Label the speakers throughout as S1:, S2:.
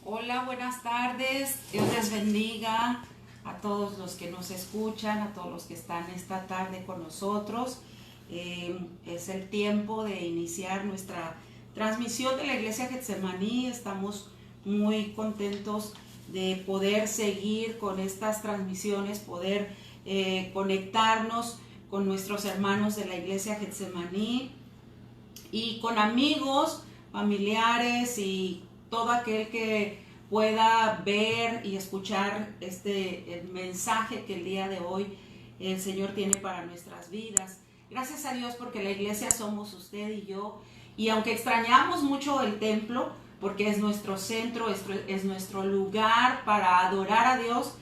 S1: Hola, buenas tardes. Dios les bendiga a todos los que nos escuchan, a todos los que están esta tarde con nosotros. Es el tiempo de iniciar nuestra transmisión de la Iglesia Getsemaní. Estamos muy contentos de poder seguir con estas transmisiones, poder conectarnos con nuestros hermanos de la Iglesia Getsemaní y con amigos, familiares y todo aquel que pueda ver y escuchar el mensaje que el día de hoy el Señor tiene para nuestras vidas. Gracias a Dios porque la iglesia somos usted y yo, y aunque extrañamos mucho el templo, porque es nuestro centro, es nuestro lugar para adorar a Dios,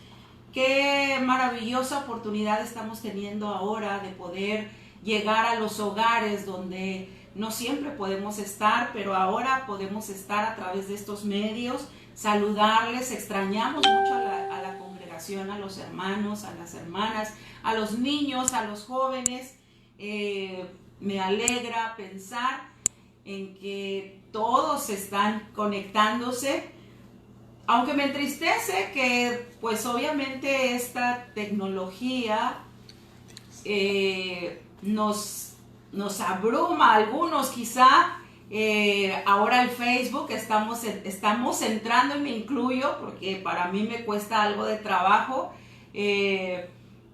S1: qué maravillosa oportunidad estamos teniendo ahora de poder llegar a los hogares donde no siempre podemos estar, pero ahora podemos estar a través de estos medios, saludarles. Extrañamos mucho a la congregación, a los hermanos, a las hermanas, a los niños, a los jóvenes. Me alegra pensar en que todos están conectándose, aunque me entristece que pues obviamente esta tecnología nos abruma a algunos quizá. Ahora el Facebook estamos entrando, y me incluyo porque para mí me cuesta algo de trabajo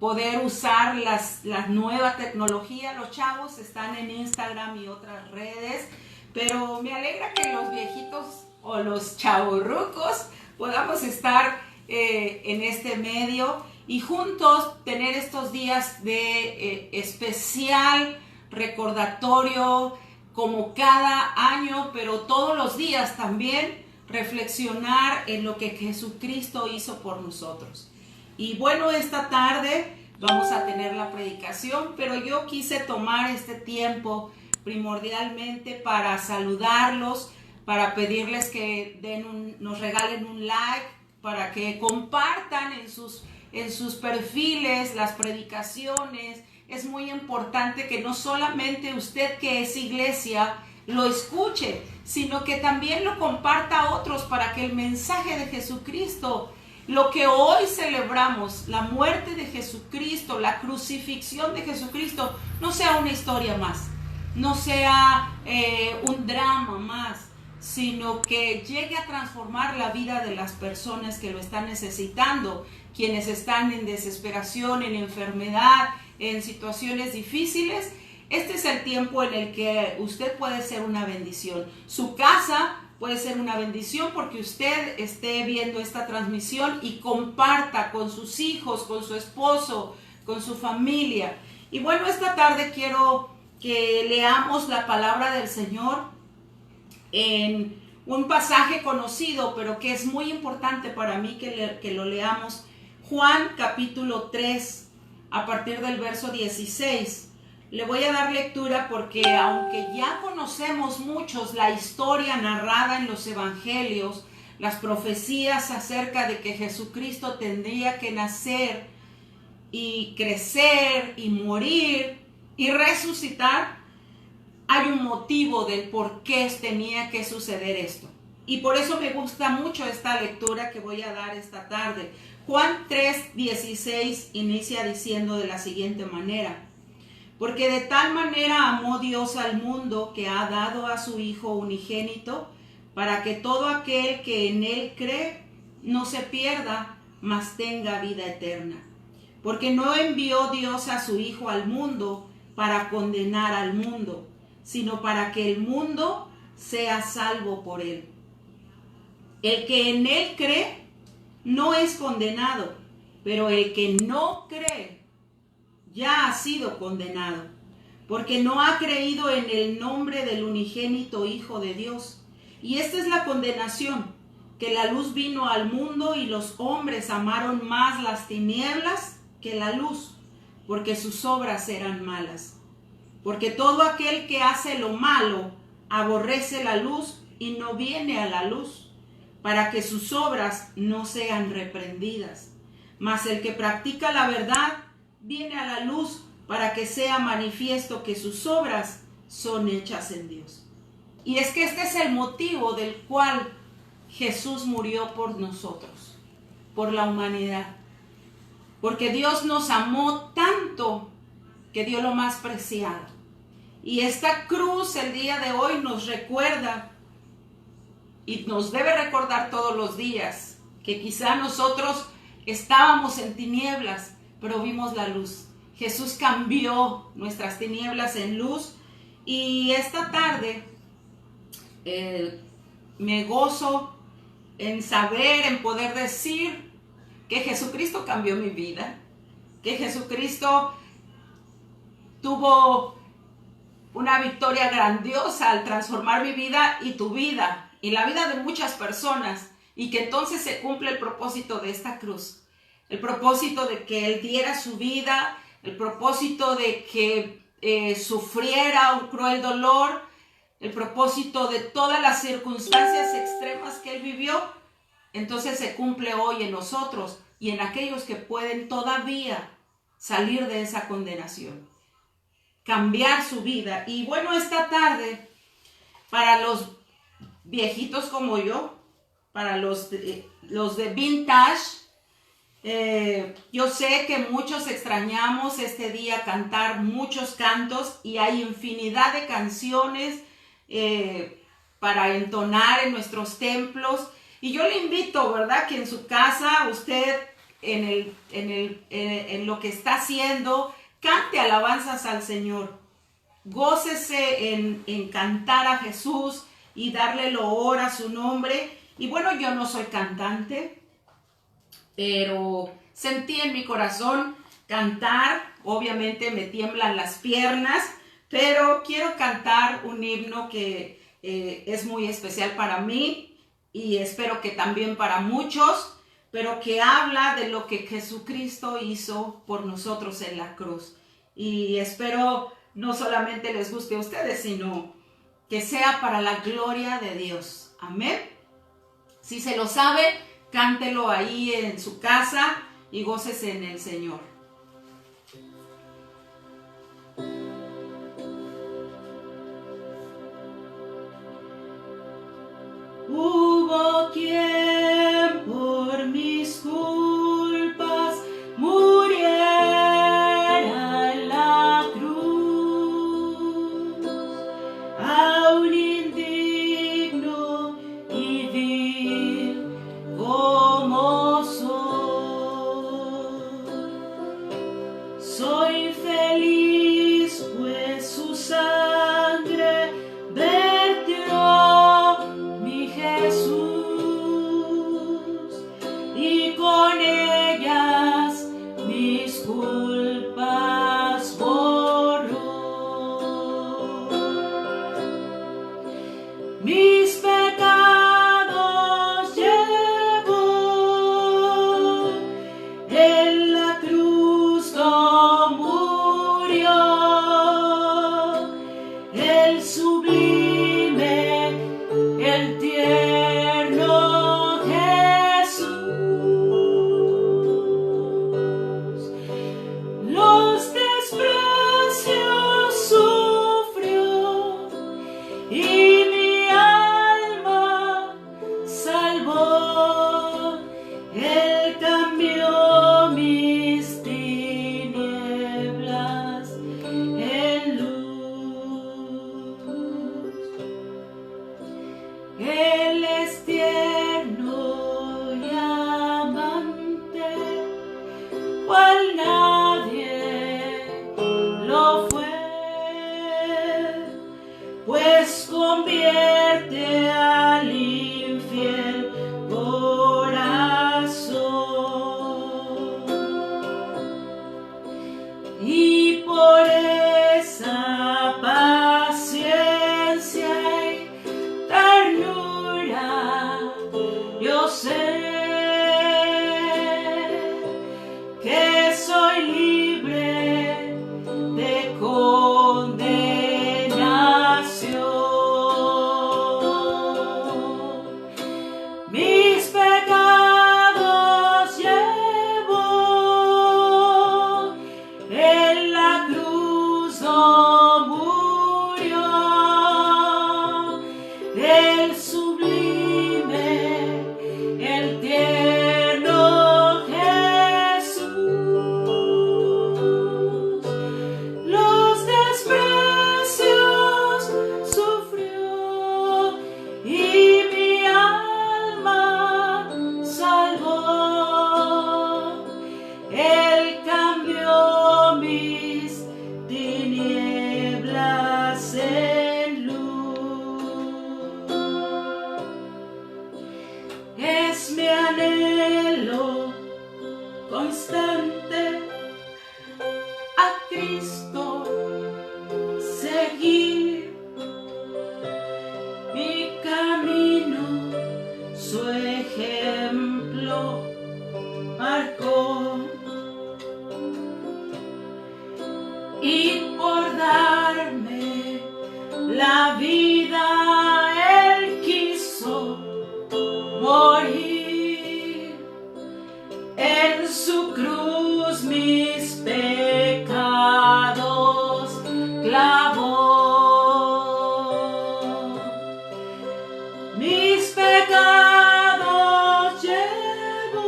S1: poder usar la nueva tecnología. Los chavos están en Instagram y otras redes, pero me alegra que los viejitos o los chavorrucos podamos estar en este medio y juntos tener estos días de especial recordatorio, como cada año, pero todos los días también reflexionar en lo que Jesucristo hizo por nosotros. Y bueno, esta tarde vamos a tener la predicación, pero yo quise tomar este tiempo primordialmente para saludarlos, para pedirles que nos regalen un like, para que compartan en sus perfiles las predicaciones. Es muy importante que no solamente usted, que es iglesia, lo escuche, sino que también lo comparta a otros, para que el mensaje de Jesucristo, lo que hoy celebramos, la muerte de Jesucristo, la crucifixión de Jesucristo, no sea una historia más, no sea un drama más, sino que llegue a transformar la vida de las personas que lo están necesitando, quienes están en desesperación, en enfermedad, en situaciones difíciles. Este es el tiempo en el que usted puede ser una bendición. Su casa puede ser una bendición porque usted esté viendo esta transmisión y comparta con sus hijos, con su esposo, con su familia. Y bueno, esta tarde quiero que leamos la palabra del Señor en un pasaje conocido, pero que es muy importante para mí que lo leamos. Juan capítulo 3, a partir del verso 16. Le voy a dar lectura porque aunque ya conocemos muchos la historia narrada en los evangelios, las profecías acerca de que Jesucristo tendría que nacer y crecer y morir y resucitar, hay un motivo del por qué tenía que suceder esto. Y por eso me gusta mucho esta lectura que voy a dar esta tarde. Juan 3:16 inicia diciendo de la siguiente manera: porque de tal manera amó Dios al mundo que ha dado a su Hijo unigénito, para que todo aquel que en él cree no se pierda, mas tenga vida eterna. Porque no envió Dios a su Hijo al mundo para condenar al mundo, sino para que el mundo sea salvo por él. El que en él cree no es condenado, pero el que no cree ya ha sido condenado, porque no ha creído en el nombre del unigénito Hijo de Dios. Y esta es la condenación, que la luz vino al mundo y los hombres amaron más las tinieblas que la luz, porque sus obras eran malas. Porque todo aquel que hace lo malo aborrece la luz y no viene a la luz, para que sus obras no sean reprendidas. Mas el que practica la verdad viene a la luz, para que sea manifiesto que sus obras son hechas en Dios. Y es que este es el motivo del cual Jesús murió por nosotros, por la humanidad. Porque Dios nos amó tanto que dio lo más preciado. Y esta cruz el día de hoy nos recuerda y nos debe recordar todos los días que quizá nosotros estábamos en tinieblas, pero vimos la luz. Jesús cambió nuestras tinieblas en luz y esta tarde me gozo en saber, en poder decir que Jesucristo cambió mi vida, que Jesucristo tuvo una victoria grandiosa al transformar mi vida y tu vida y la vida de muchas personas, y que entonces se cumple el propósito de esta cruz, el propósito de que Él diera su vida, el propósito de que sufriera un cruel dolor, el propósito de todas las circunstancias extremas que Él vivió, entonces se cumple hoy en nosotros y en aquellos que pueden todavía salir de esa condenación, cambiar su vida. Y bueno, esta tarde, para los viejitos como yo, para los de vintage, yo sé que muchos extrañamos este día cantar muchos cantos y hay infinidad de canciones para entonar en nuestros templos. Y yo le invito, ¿verdad?, que en su casa usted en lo que está haciendo, cante alabanzas al Señor. Gócese en cantar a Jesús y darle loor a su nombre. Y bueno, yo no soy cantante, pero sentí en mi corazón cantar. Obviamente me tiemblan las piernas, pero quiero cantar un himno que es muy especial para mí y espero que también para muchos, pero que habla de lo que Jesucristo hizo por nosotros en la cruz. Y espero no solamente les guste a ustedes, sino que sea para la gloria de Dios. Amén. Si se lo sabe, cántelo ahí en su casa y gócese en el Señor. Hubo quien por mis culpas muriera en la cruz, aún indigno y vil como soy feliz pues su sangre vertió mi Jesús, y con ellas mis culpas borró. Mis pecados llevó, en la cruz murió, el sublime, el tierno Jesús. Los desprecios sufrió y mi alma salvó. Él cambió mis tinieblas en luz. Él es tierno y amante, cual nadie lo fue, pues convierte al infiel corazón. Y por esa paciencia y ternura yo sé que soy libre de condenación. Mis pecados llevó, en la cruz murió, el sublime, Es mi anhelo constante a Cristo seguir, mi camino su ejemplo marcó, y por darme la vida Él quiso morir. En su cruz mis pecados clavó, mis pecados llevó,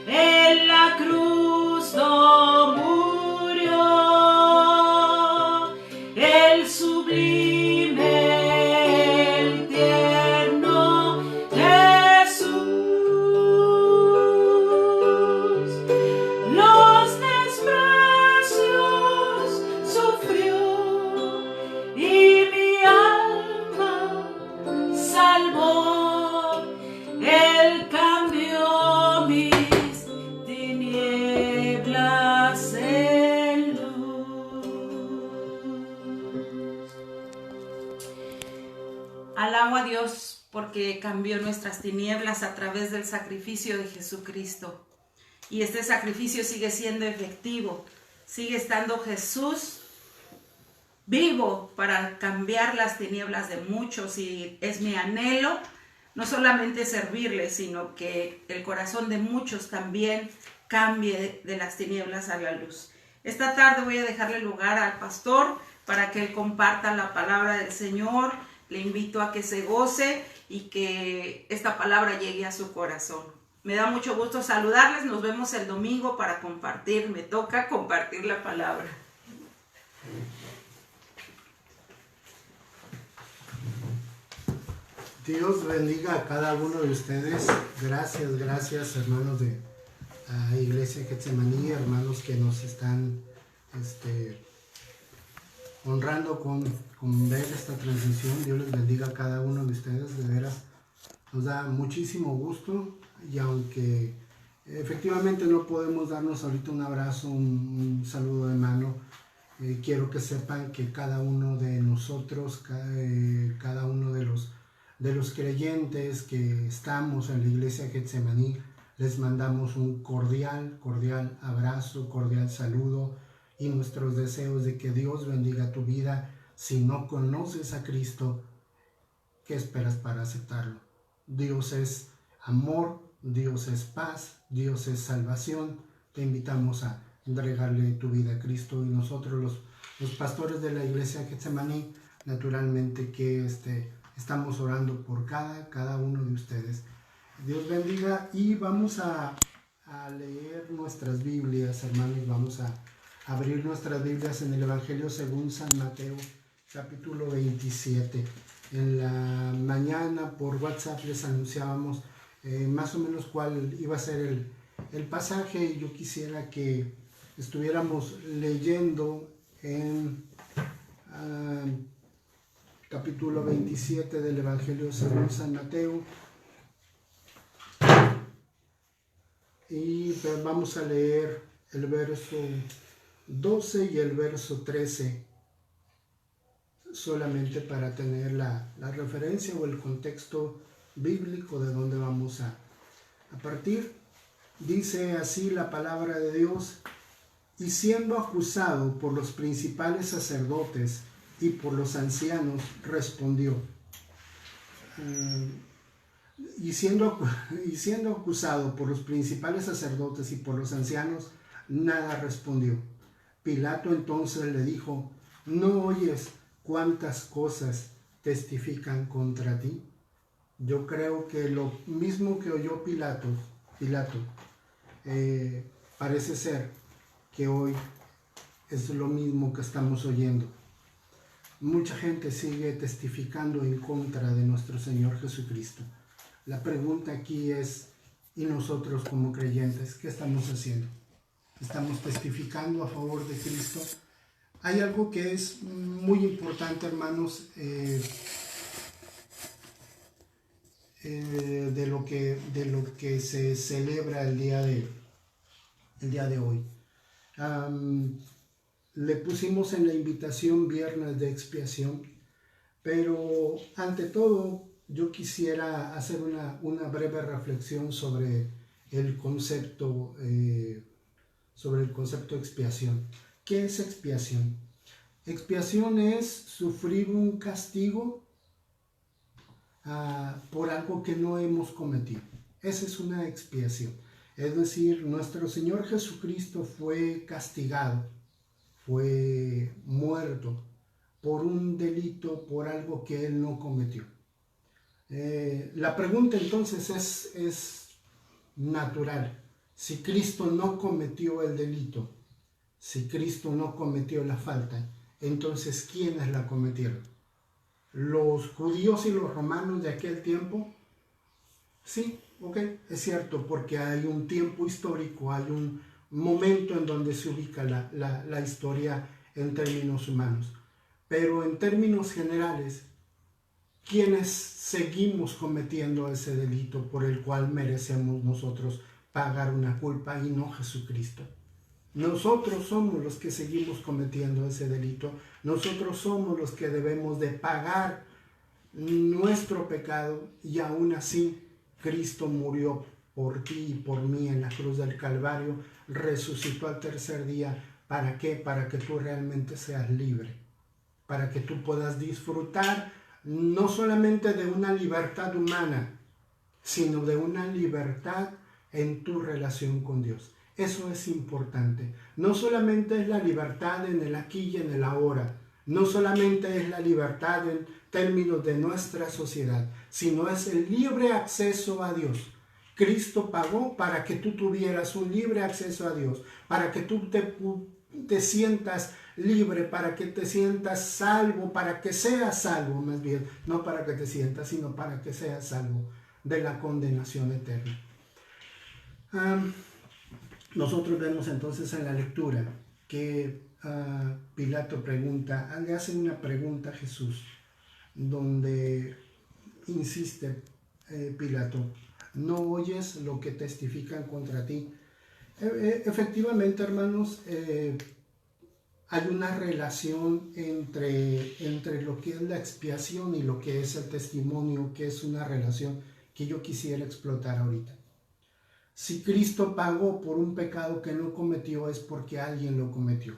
S1: en la cruz no murió, el sublime, el tierno Jesús. Los desprecios sufrió y mi alma salvó. Él cambió mis tinieblas en luz. Alabo a Dios porque cambió nuestras tinieblas a través del sacrificio de Jesucristo. Y este sacrificio sigue siendo efectivo, sigue estando Jesús vivo para cambiar las tinieblas de muchos, y es mi anhelo no solamente servirle, sino que el corazón de muchos también cambie de las tinieblas a la luz. Esta tarde voy a dejarle lugar al pastor para que él comparta la palabra del Señor. Le invito a que se goce y que esta palabra llegue a su corazón. Me da mucho gusto saludarles. Nos vemos el domingo para compartir. Me toca compartir la palabra.
S2: Dios bendiga a cada uno de ustedes. Gracias, hermanos de Iglesia Getsemaní, hermanos que nos están honrando con ver esta transmisión. Dios les bendiga a cada uno de ustedes. De veras, nos da muchísimo gusto, y aunque efectivamente no podemos darnos ahorita un abrazo, un saludo de mano, quiero que sepan que cada uno de nosotros, cada uno de los creyentes que estamos en la Iglesia Getsemaní, les mandamos un cordial abrazo, cordial saludo, y nuestros deseos de que Dios bendiga tu vida. Si no conoces a Cristo, ¿qué esperas para aceptarlo? Dios es amor, Dios es paz, Dios es salvación. Te invitamos a entregarle tu vida a Cristo, y nosotros los pastores de la Iglesia Getsemaní, naturalmente que estamos orando por cada uno de ustedes. Dios bendiga, y vamos a leer nuestras Biblias, hermanos. Vamos a abrir nuestras Biblias en el Evangelio según San Mateo, capítulo 27. En la mañana por WhatsApp les anunciábamos más o menos cuál iba a ser el pasaje, y yo quisiera que estuviéramos leyendo en capítulo 27 del Evangelio según San Mateo, y vamos a leer el verso 12 y el verso 13, solamente para tener la referencia o el contexto bíblico de donde vamos a partir. Dice así la palabra de Dios: y siendo acusado por los principales sacerdotes y por los ancianos, respondió. Y siendo acusado por los principales sacerdotes y por los ancianos, nada respondió. Pilato entonces le dijo: ¿no oyes cuántas cosas testifican contra ti? Yo creo que lo mismo que oyó Pilato, parece ser que hoy es lo mismo que estamos oyendo. Mucha gente sigue testificando en contra de nuestro Señor Jesucristo. La pregunta aquí es: ¿y nosotros como creyentes qué estamos haciendo? ¿Estamos testificando a favor de Cristo? Hay algo que es muy importante, hermanos. de lo que se celebra el día de hoy. Le pusimos en la invitación Viernes de Expiación, pero ante todo yo quisiera hacer una breve reflexión sobre el concepto expiación. ¿Qué es expiación? Expiación es sufrir un castigo por algo que no hemos cometido. Esa es una expiación. Es decir, nuestro Señor Jesucristo fue castigado, fue muerto por un delito, por algo que Él no cometió. La pregunta entonces es natural. Si Cristo no cometió el delito, si Cristo no cometió la falta, entonces ¿quiénes la cometieron? ¿Los judíos y los romanos de aquel tiempo? Sí, ok, es cierto, porque hay un tiempo histórico, hay un momento en donde se ubica la historia en términos humanos. Pero en términos generales, ¿quiénes seguimos cometiendo ese delito por el cual merecemos nosotros pagar una culpa y no Jesucristo? Nosotros somos los que seguimos cometiendo ese delito. Nosotros somos los que debemos de pagar nuestro pecado, y aún así Cristo murió por ti y por mí en la cruz del Calvario, resucitó al tercer día. ¿Para qué? Para que tú realmente seas libre, para que tú puedas disfrutar no solamente de una libertad humana, sino de una libertad en tu relación con Dios. Eso es importante. No solamente es la libertad en el aquí y en el ahora, no solamente es la libertad en términos de nuestra sociedad, sino es el libre acceso a Dios. Cristo pagó para que tú tuvieras un libre acceso a Dios, para que tú te sientas libre, para que te sientas salvo, para que seas salvo más bien, no para que te sientas, sino para que seas salvo de la condenación eterna. Nosotros vemos entonces en la lectura que Pilato le hace una pregunta a Jesús, donde insiste Pilato: ¿no oyes lo que testifican contra ti? Efectivamente, hermanos, hay una relación entre lo que es la expiación y lo que es el testimonio, que es una relación que yo quisiera explotar ahorita. Si Cristo pagó por un pecado que no cometió, es porque alguien lo cometió.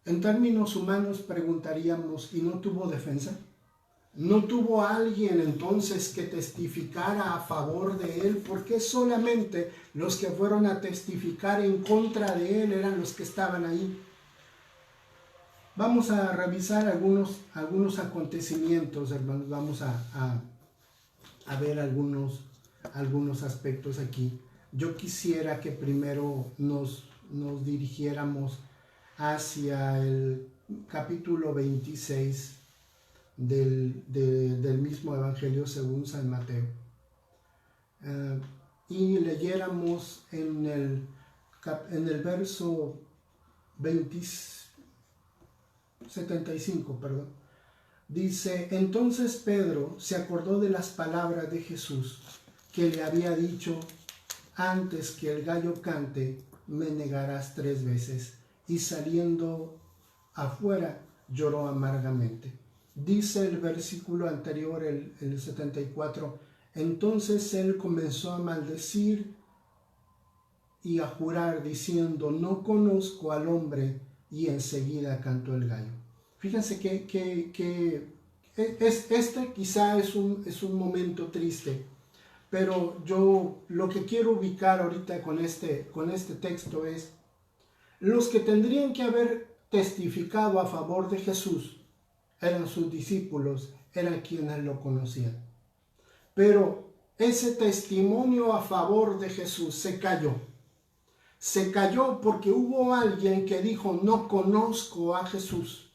S2: En términos humanos preguntaríamos: ¿y no tuvo defensa? ¿No tuvo alguien entonces que testificara a favor de él? ¿Por qué solamente los que fueron a testificar en contra de él eran los que estaban ahí? Vamos a revisar algunos acontecimientos, hermanos. Vamos a ver algunos aspectos aquí. Yo quisiera que primero nos dirigiéramos hacia el capítulo 26 del mismo Evangelio según San Mateo, y leyéramos en el verso 75, dice: entonces Pedro se acordó de las palabras de Jesús que le había dicho: antes que el gallo cante, me negarás 3 veces. Y saliendo afuera, lloró amargamente. Dice el versículo anterior, el 74, entonces él comenzó a maldecir y a jurar, diciendo: no conozco al hombre, y enseguida cantó el gallo. Fíjense que este quizá es un momento triste, pero yo lo que quiero ubicar ahorita con este texto es: los que tendrían que haber testificado a favor de Jesús eran sus discípulos, eran quienes lo conocían. Pero ese testimonio a favor de Jesús se cayó. Se cayó porque hubo alguien que dijo: no conozco a Jesús.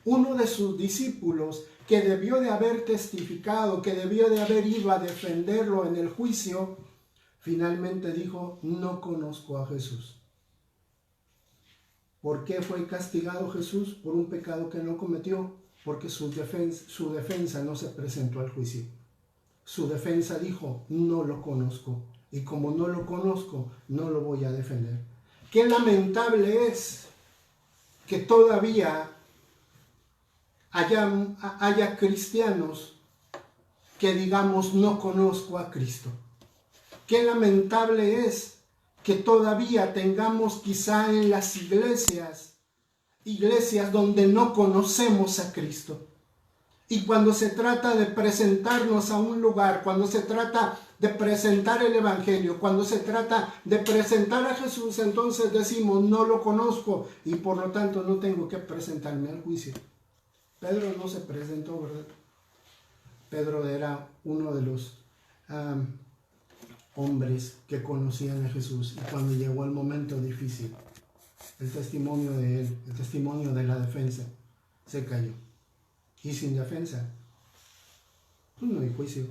S2: Uno de sus discípulos, que debió de haber testificado, que debió de haber ido a defenderlo en el juicio, finalmente dijo: no conozco a Jesús. ¿Por qué fue castigado Jesús? Por un pecado que no cometió, porque su defensa no se presentó al juicio. su defensa dijo, no lo conozco. Y como no lo conozco, no lo voy a defender. Qué lamentable es que todavía haya cristianos que digamos no conozco a Cristo. Qué lamentable es que todavía tengamos quizá en las iglesias donde no conocemos a Cristo. Y cuando se trata de presentarnos a un lugar, cuando se trata de presentar el Evangelio, cuando se trata de presentar a Jesús, entonces decimos no lo conozco y por lo tanto no tengo que presentarme al juicio. Pedro no se presentó, ¿verdad? Pedro era uno de los hombres que conocían a Jesús, y cuando llegó el momento difícil, el testimonio de él, el testimonio de la defensa, se cayó. Y sin defensa, pues no hay juicio.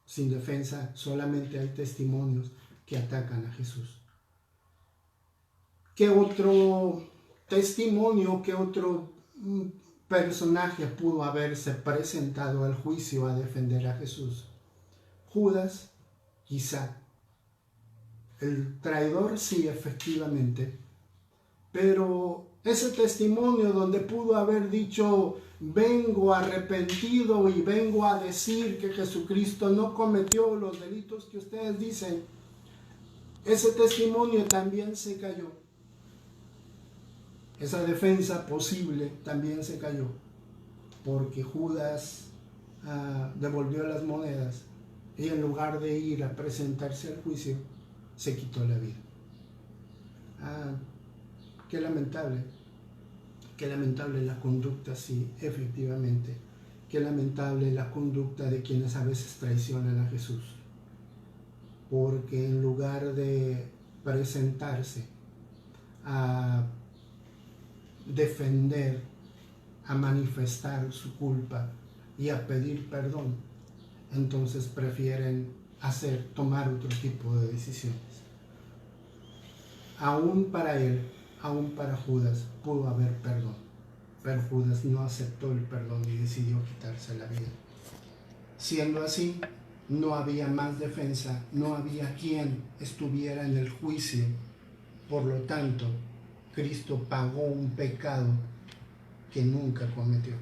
S2: Sin defensa solamente hay testimonios que atacan a Jesús. ¿Qué otro testimonio, qué otro personaje pudo haberse presentado al juicio a defender a Jesús? Judas, quizá. El traidor, sí, efectivamente. Pero ese testimonio donde pudo haber dicho, vengo arrepentido y vengo a decir que Jesucristo no cometió los delitos que ustedes dicen, ese testimonio también se cayó. Esa defensa posible también se cayó, porque Judas devolvió las monedas y en lugar de ir a presentarse al juicio, se quitó la vida. Qué lamentable la conducta, sí, efectivamente. Qué lamentable la conducta de quienes a veces traicionan a Jesús. Porque en lugar de presentarse a defender, a manifestar su culpa y a pedir perdón, entonces prefieren tomar otro tipo de decisiones. Aún para él, aún para Judas, pudo haber perdón, pero Judas no aceptó el perdón y decidió quitarse la vida. Siendo así, no había más defensa, no había quien estuviera en el juicio. Por lo tanto, Cristo pagó un pecado que nunca cometió.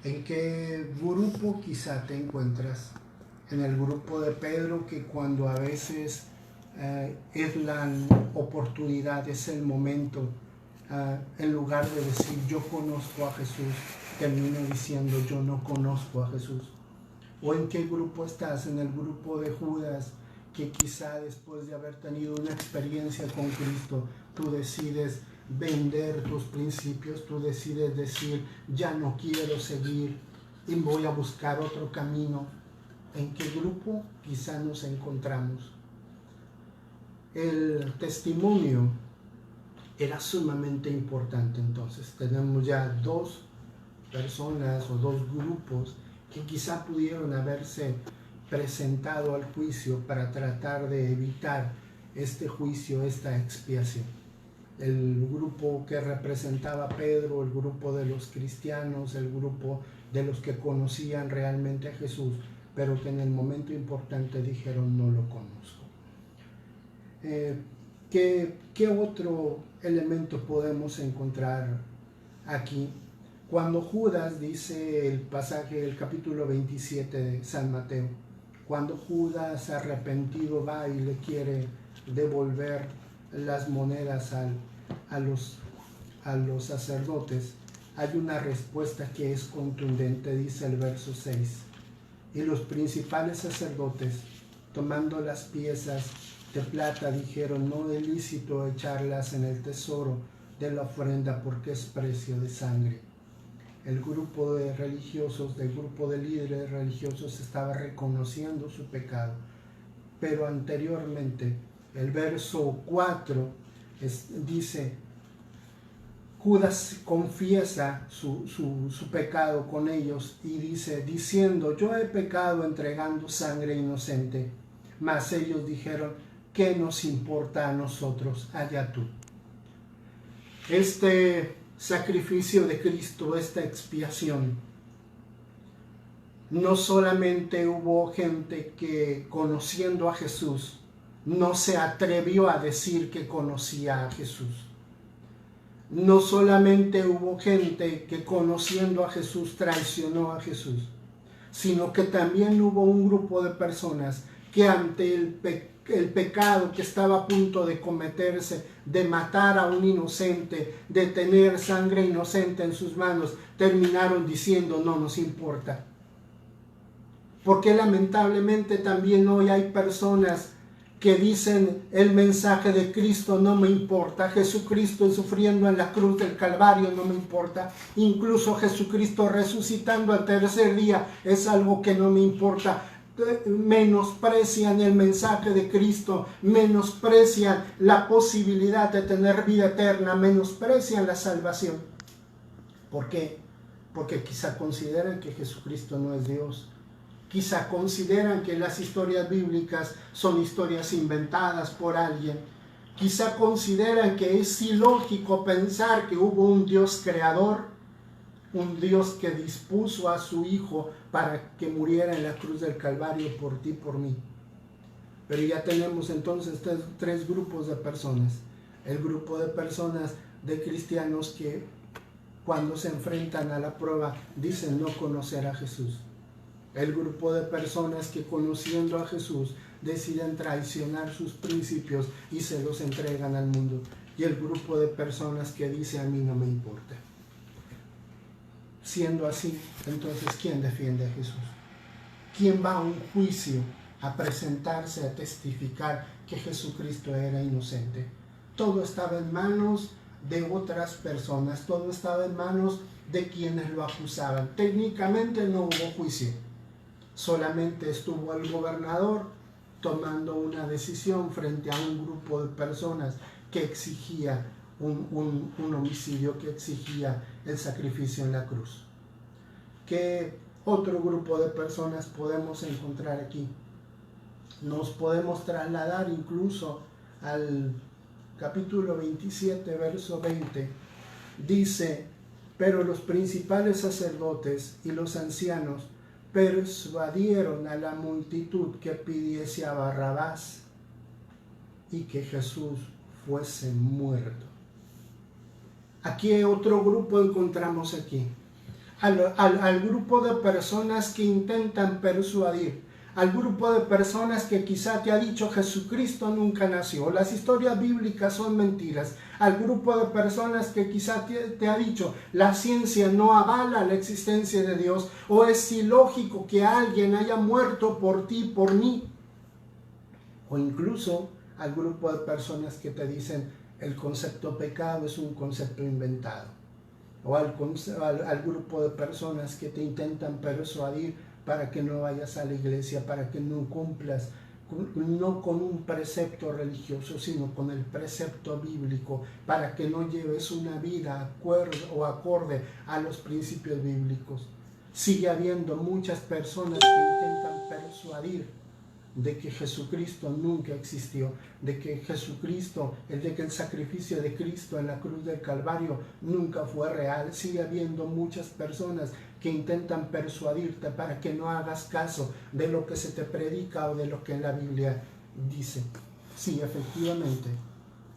S2: ¿En qué grupo quizá te encuentras? En el grupo de Pedro, que cuando a veces es la oportunidad, es el momento, en lugar de decir yo conozco a Jesús, termino diciendo yo no conozco a Jesús. ¿O en qué grupo estás? En el grupo de Judas, que quizá después de haber tenido una experiencia con Cristo, tú decides vender tus principios, tú decides decir ya no quiero seguir y voy a buscar otro camino. ¿En qué grupo quizá nos encontramos? El testimonio era sumamente importante. Entonces tenemos ya dos personas o dos grupos que quizá pudieron haberse presentado al juicio para tratar de evitar este juicio, esta expiación. El grupo que representaba a Pedro, el grupo de los cristianos, el grupo de los que conocían realmente a Jesús, pero que en el momento importante dijeron no lo conozco. ¿Qué otro elemento podemos encontrar aquí? Cuando Judas, dice el pasaje del capítulo 27 de San Mateo, cuando Judas arrepentido va y le quiere devolver las monedas a los sacerdotes, hay una respuesta que es contundente, dice el verso 6. Y los principales sacerdotes, tomando las piezas de plata, dijeron, no es lícito echarlas en el tesoro de la ofrenda porque es precio de sangre. El grupo de religiosos, del grupo de líderes religiosos, estaba reconociendo su pecado. Pero anteriormente, el verso 4 dice, Judas confiesa su pecado con ellos y dice, diciendo, yo he pecado entregando sangre inocente. Mas ellos dijeron, ¿qué nos importa a nosotros? Allá tú. Este sacrificio de Cristo, esta expiación, no solamente hubo gente que, conociendo a Jesús, no se atrevió a decir que conocía a Jesús. No solamente hubo gente que, conociendo a Jesús, traicionó a Jesús, sino que también hubo un grupo de personas que ante el pecado que estaba a punto de cometerse, de matar a un inocente, de tener sangre inocente en sus manos, terminaron diciendo: no nos importa. Porque lamentablemente también hoy hay personas que dicen: el mensaje de Cristo no me importa, Jesucristo sufriendo en la cruz del Calvario no me importa, incluso Jesucristo resucitando al tercer día es algo que no me importa. Menosprecian el mensaje de Cristo, menosprecian la posibilidad de tener vida eterna, menosprecian la salvación. ¿Por qué? Porque quizá consideran que Jesucristo no es Dios. Quizá consideran que las historias bíblicas son historias inventadas por alguien. Quizá consideran que es ilógico pensar que hubo un Dios creador, un Dios que dispuso a su Hijo para que muriera en la cruz del Calvario por ti y por mí. Pero ya tenemos entonces tres grupos de personas. El grupo de personas, de cristianos, que cuando se enfrentan a la prueba dicen no conocer a Jesús. El grupo de personas que, conociendo a Jesús, deciden traicionar sus principios y se los entregan al mundo. Y el grupo de personas que dice: a mí no me importa. Siendo así, entonces, ¿quién defiende a Jesús? ¿Quién va a un juicio a presentarse, a testificar que Jesucristo era inocente? Todo estaba en manos de otras personas, todo estaba en manos de quienes lo acusaban. Técnicamente no hubo juicio. Solamente estuvo el gobernador tomando una decisión frente a un grupo de personas que exigía un homicidio, que exigía el sacrificio en la cruz. ¿Qué otro grupo de personas podemos encontrar aquí? Nos podemos trasladar incluso al capítulo 27, verso 20. Dice: pero los principales sacerdotes y los ancianos persuadieron a la multitud que pidiese a Barrabás y que Jesús fuese muerto. Aquí otro grupo encontramos aquí. Al grupo de personas que intentan persuadir, al grupo de personas que quizá te ha dicho: Jesucristo nunca nació, las historias bíblicas son mentiras. Al grupo de personas que quizá te ha dicho: la ciencia no avala la existencia de Dios, o es ilógico que alguien haya muerto por ti, por mí. O incluso al grupo de personas que te dicen: el concepto pecado es un concepto inventado. O al grupo de personas que te intentan persuadir para que no vayas a la iglesia, para que no cumplas, no con un precepto religioso, sino con el precepto bíblico, para que no lleves una vida acorde a los principios bíblicos. Sigue habiendo muchas personas que intentan persuadir de que Jesucristo nunca existió, de que Jesucristo, de que el sacrificio de Cristo en la cruz del Calvario nunca fue real. Sigue habiendo muchas personas que intentan persuadirte para que no hagas caso de lo que se te predica o de lo que la Biblia dice. Sí, efectivamente,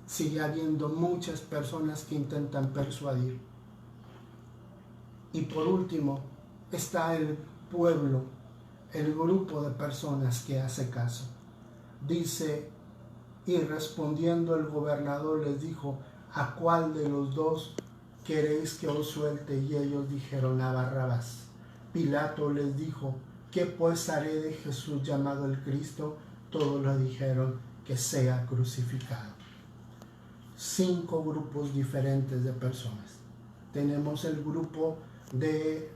S2: sigue habiendo muchas personas que intentan persuadir. Y por último está el pueblo, el grupo de personas que hace caso. Dice: y respondiendo el gobernador les dijo: ¿a cuál de los dos queréis que os suelte? Y ellos dijeron: a Barrabás. Pilato les dijo: ¿qué pues haré de Jesús llamado el Cristo? Todos le dijeron: que sea crucificado. 5 grupos diferentes de personas. Tenemos el grupo de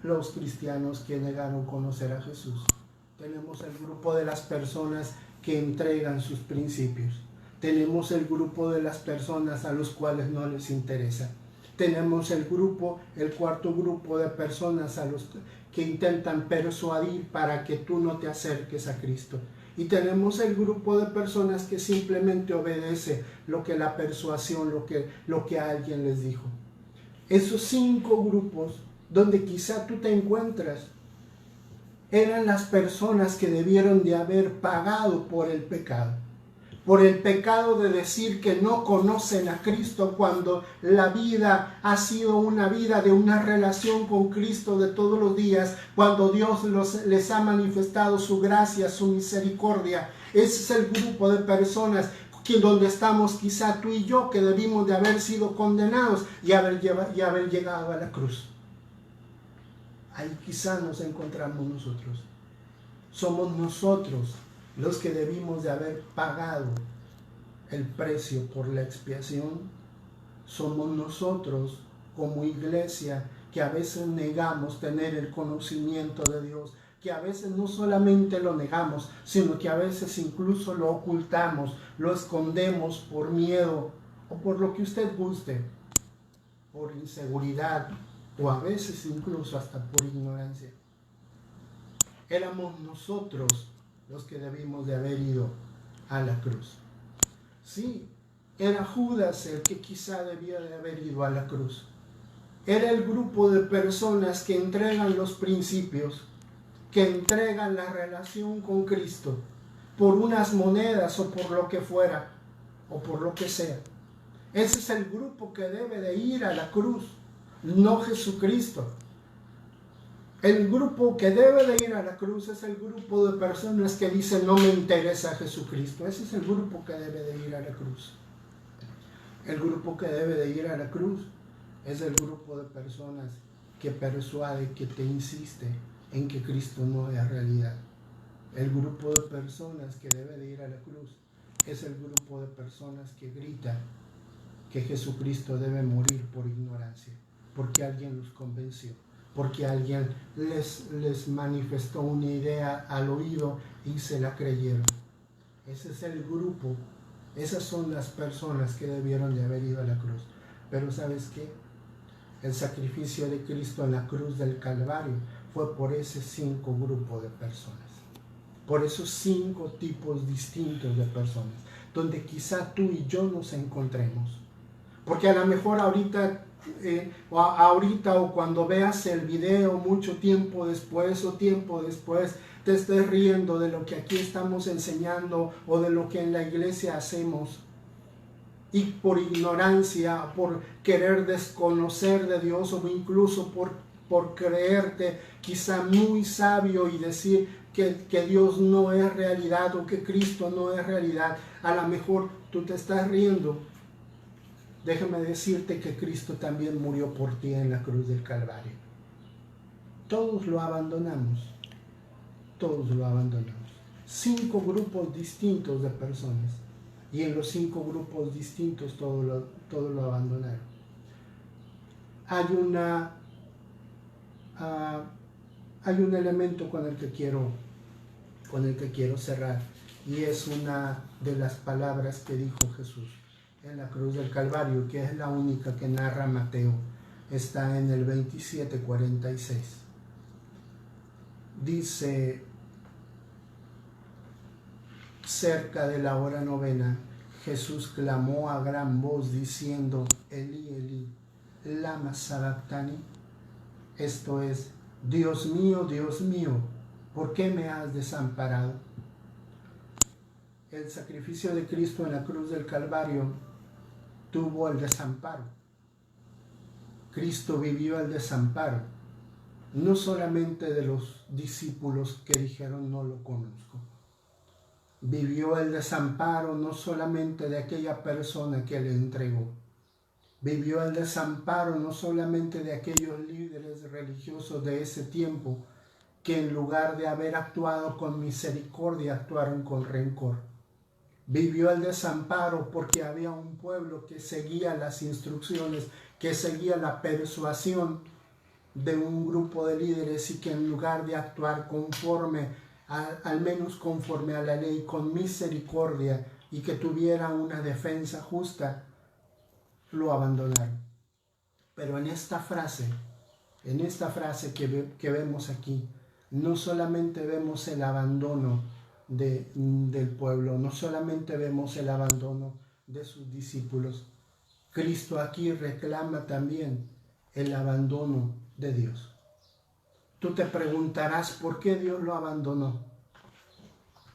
S2: los cristianos que negaron conocer a Jesús. Tenemos el grupo de las personas que entregan sus principios. Tenemos el grupo de las personas a los cuales no les interesa. Tenemos el cuarto grupo de personas a los que intentan persuadir para que tú no te acerques a Cristo. Y tenemos el grupo de personas que simplemente obedece lo que la persuasión, lo que alguien les dijo. Esos 5 grupos donde quizá tú te encuentras, eran las personas que debieron de haber pagado por el pecado de decir que no conocen a Cristo cuando la vida ha sido una vida de una relación con Cristo de todos los días, cuando Dios les ha manifestado su gracia, su misericordia. Ese es el grupo de personas donde estamos quizá tú y yo, que debimos de haber sido condenados y haber llegado a la cruz. Ahí quizá nos encontramos nosotros. Somos nosotros los que debimos de haber pagado el precio por la expiación. Somos nosotros como iglesia que a veces negamos tener el conocimiento de Dios, que a veces no solamente lo negamos, sino que a veces incluso lo ocultamos, lo escondemos por miedo o por lo que usted guste, por inseguridad o a veces incluso hasta por ignorancia. Éramos nosotros los que debimos de haber ido a la cruz. Sí, era Judas el que quizá debía de haber ido a la cruz. Era el grupo de personas que entregan los principios, que entregan la relación con Cristo por unas monedas o por lo que fuera, o por lo que sea. Ese es el grupo que debe de ir a la cruz, no Jesucristo. El grupo que debe de ir a la cruz es el grupo de personas que dicen no me interesa Jesucristo. Ese es el grupo que debe de ir a la cruz. El grupo que debe de ir a la cruz es el grupo de personas que persuade, que te insiste en que Cristo no es realidad. El grupo de personas que debe de ir a la cruz es el grupo de personas que grita que Jesucristo debe morir por ignorancia, porque alguien los convenció, porque alguien les manifestó una idea al oído y se la creyeron. Ese es el grupo, esas son las personas que debieron de haber ido a la cruz. Pero ¿sabes qué? El sacrificio de Cristo en la cruz del Calvario fue por ese 5 grupos de personas, por esos 5 tipos distintos de personas, donde quizá tú y yo nos encontremos. Porque a lo mejor ahorita o cuando veas el video mucho tiempo después te estés riendo de lo que aquí estamos enseñando o de lo que en la iglesia hacemos, y por ignorancia, por querer desconocer de Dios, o incluso por creerte quizá muy sabio y decir que Dios no es realidad o que Cristo no es realidad, a lo mejor tú te estás riendo. Déjame decirte que Cristo también murió por ti en la cruz del Calvario. Todos lo abandonamos. Todos lo abandonamos. 5 grupos distintos de personas. Y en los 5 grupos distintos todos lo abandonaron. Hay un elemento con el que quiero cerrar. Y es una de las palabras que dijo Jesús en la cruz del Calvario, que es la única que narra Mateo. Está en el 27:46. Dice: cerca de la hora novena, Jesús clamó a gran voz diciendo: Elí, Elí, lama sabactani. Esto es: Dios mío, ¿por qué me has desamparado? El sacrificio de Cristo en la cruz del Calvario tuvo el desamparo. Cristo vivió el desamparo, no solamente de los discípulos que dijeron no lo conozco. Vivió el desamparo no solamente de aquella persona que le entregó. Vivió el desamparo no solamente de aquellos líderes religiosos de ese tiempo que en lugar de haber actuado con misericordia actuaron con rencor. Vivió el desamparo porque había un pueblo que seguía las instrucciones, que seguía la persuasión de un grupo de líderes y que en lugar de actuar al menos conforme a la ley, con misericordia y que tuviera una defensa justa, lo abandonaron. Pero en esta frase que vemos aquí, no solamente vemos el abandono del pueblo, no solamente vemos el abandono de sus discípulos. Cristo aquí reclama también el abandono de Dios. tú te preguntarás por qué Dios lo abandonó.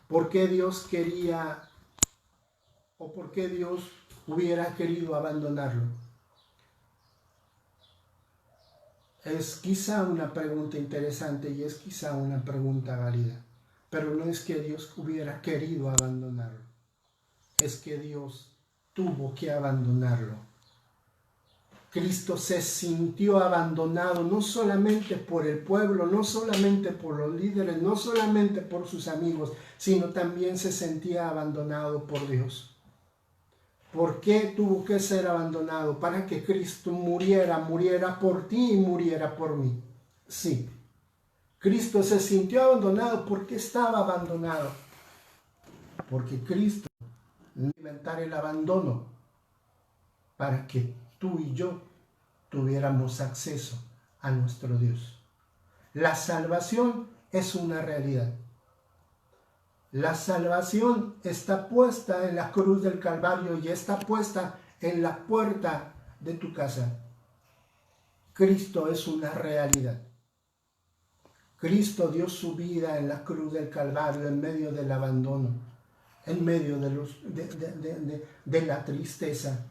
S2: ¿Por qué Dios quería o por qué Dios hubiera querido abandonarlo? Es quizá una pregunta interesante y es quizá una pregunta válida, pero no es que Dios hubiera querido abandonarlo, es que Dios tuvo que abandonarlo. Cristo se sintió abandonado no solamente por el pueblo, no solamente por los líderes, no solamente por sus amigos, sino también se sentía abandonado por Dios. ¿Por qué tuvo que ser abandonado? Para que Cristo muriera por ti y muriera por mí. Sí, Cristo se sintió abandonado porque estaba abandonado. Porque Cristo inventar el abandono para que tú y yo tuviéramos acceso a nuestro Dios. La salvación es una realidad. La salvación está puesta en la cruz del Calvario y está puesta en la puerta de tu casa. Cristo es una realidad. Cristo dio su vida en la cruz del Calvario en medio del abandono, en medio de la tristeza,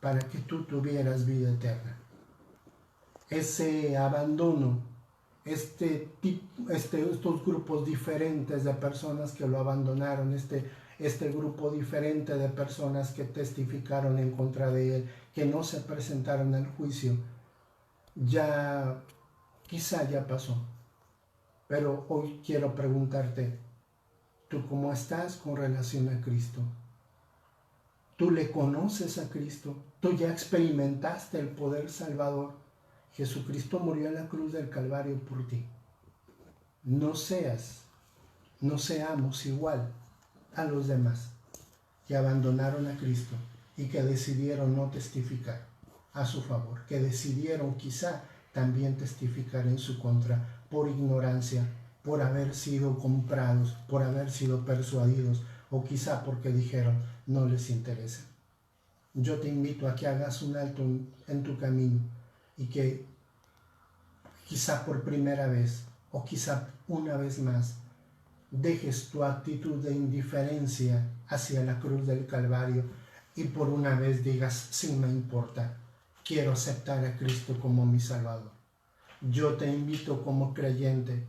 S2: para que tú tuvieras vida eterna. Ese abandono, estos grupos diferentes de personas que lo abandonaron, este grupo diferente de personas que testificaron en contra de él, que no se presentaron al juicio, quizá ya pasó. Pero hoy quiero preguntarte, ¿tú cómo estás con relación a Cristo? ¿Tú le conoces a Cristo? ¿Tú ya experimentaste el poder salvador? Jesucristo murió en la cruz del Calvario por ti. No seamos igual a los demás que abandonaron a Cristo y que decidieron no testificar a su favor, que decidieron quizá también testificar en su contra por ignorancia, por haber sido comprados, por haber sido persuadidos o quizá porque dijeron no les interesa. Yo te invito a que hagas un alto en tu camino y que quizá por primera vez o quizá una vez más dejes tu actitud de indiferencia hacia la cruz del Calvario y por una vez digas, sí me importa, quiero aceptar a Cristo como mi Salvador. Yo te invito como creyente,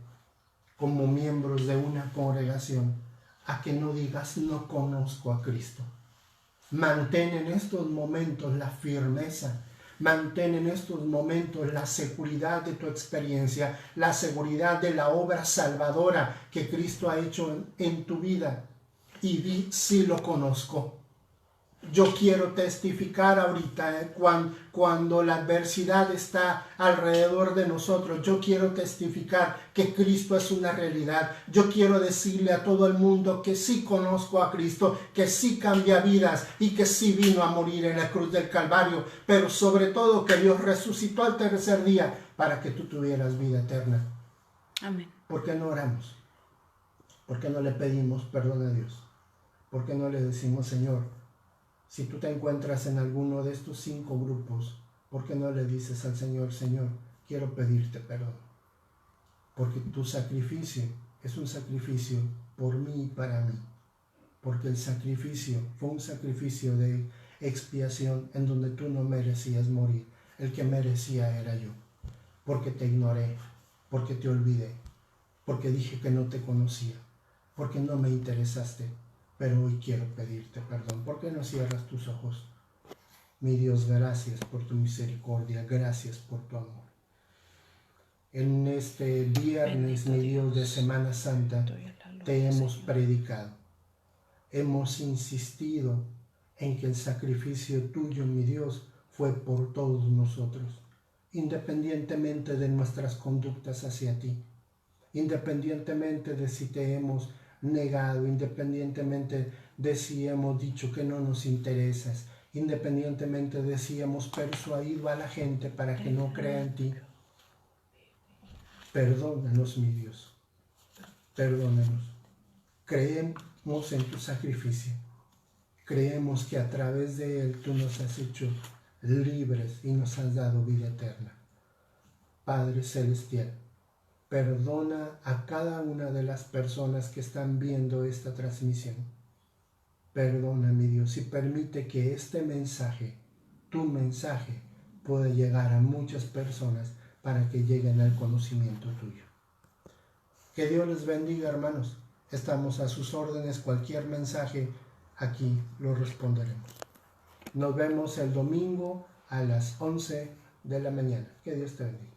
S2: como miembros de una congregación, a que no digas no conozco a Cristo. Mantén en estos momentos la firmeza, mantén en estos momentos la seguridad de tu experiencia, la seguridad de la obra salvadora que Cristo ha hecho en tu vida y di sí lo conozco. Yo quiero testificar ahorita cuando la adversidad está alrededor de nosotros. Yo quiero testificar que Cristo es una realidad. Yo quiero decirle a todo el mundo que sí conozco a Cristo, que sí cambia vidas y que sí vino a morir en la cruz del Calvario, pero sobre todo que Dios resucitó al tercer día para que tú tuvieras vida eterna.
S1: Amén.
S2: ¿Por qué no oramos? ¿Por qué no le pedimos perdón a Dios? ¿Por qué no le decimos, Señor, si tú te encuentras en alguno de estos 5 grupos, ¿por qué no le dices al Señor, Señor, quiero pedirte perdón? Porque tu sacrificio es un sacrificio por mí y para mí. Porque el sacrificio fue un sacrificio de expiación en donde tú no merecías morir. El que merecía era yo. Porque te ignoré, porque te olvidé, porque dije que no te conocía, porque no me interesaste. Pero hoy quiero pedirte perdón. ¿Por qué no cierras tus ojos? Mi Dios, gracias por tu misericordia, gracias por tu amor. En este viernes, mi Dios, de Semana Santa, te hemos predicado. Hemos insistido en que el sacrificio tuyo, mi Dios, fue por todos nosotros, independientemente de nuestras conductas hacia ti, independientemente de si te hemos negado, independientemente de si hemos dicho que no nos interesas, independientemente de si hemos persuadido a la gente para que no crea en ti. Perdónanos, mi Dios, perdónanos. Creemos en tu sacrificio, creemos que a través de él tú nos has hecho libres y nos has dado vida eterna. Padre Celestial, perdona a cada una de las personas que están viendo esta transmisión. Perdona, mi Dios, y permite que este mensaje, tu mensaje, pueda llegar a muchas personas para que lleguen al conocimiento tuyo. Que Dios les bendiga, hermanos. Estamos a sus órdenes. Cualquier mensaje, aquí lo responderemos. Nos vemos el domingo a las 11 de la mañana. Que Dios te bendiga.